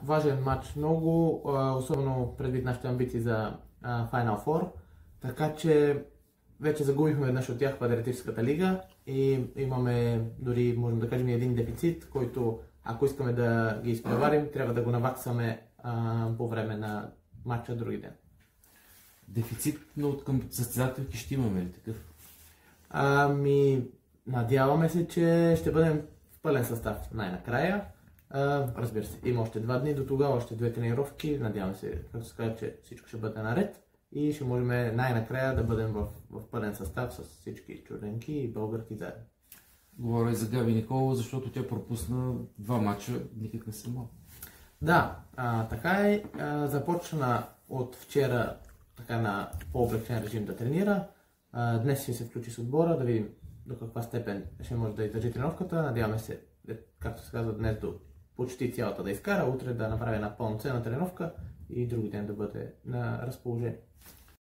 важен матч много, особено предвид нашите амбиции за Final Four. Така че вече загубихме веднъж от тях в Адриатическата лига и имаме дори, можем да кажем, един дефицит, който ако искаме да ги изпреварим, трябва да го наваксаме по време на матча други ден. Дефицит, но от към състезателки ще имаме ли такъв? Надяваме се, че ще бъдем в пълен състав най-накрая. Разбира се, има още 2 дни до тогава, още 2 тренировки. Надяваме се, както се казва, че всичко ще бъде наред и ще можем най-накрая да бъдем в пълен състав с всички чужденки и българки заедно. Говоря и за Габи Николова, защото тя пропусна 2 мача, никак не съм мал. Да, така е. Започна от вчера така на по-облегчен режим да тренира. Днес ще се включи с отбора, да видим до каква степен ще може да издържи тренировката. Надяваме се, както се казва, днес до почти цялата да изкара, утре да направи една пълноценна тренировка и други ден да бъде на разположение.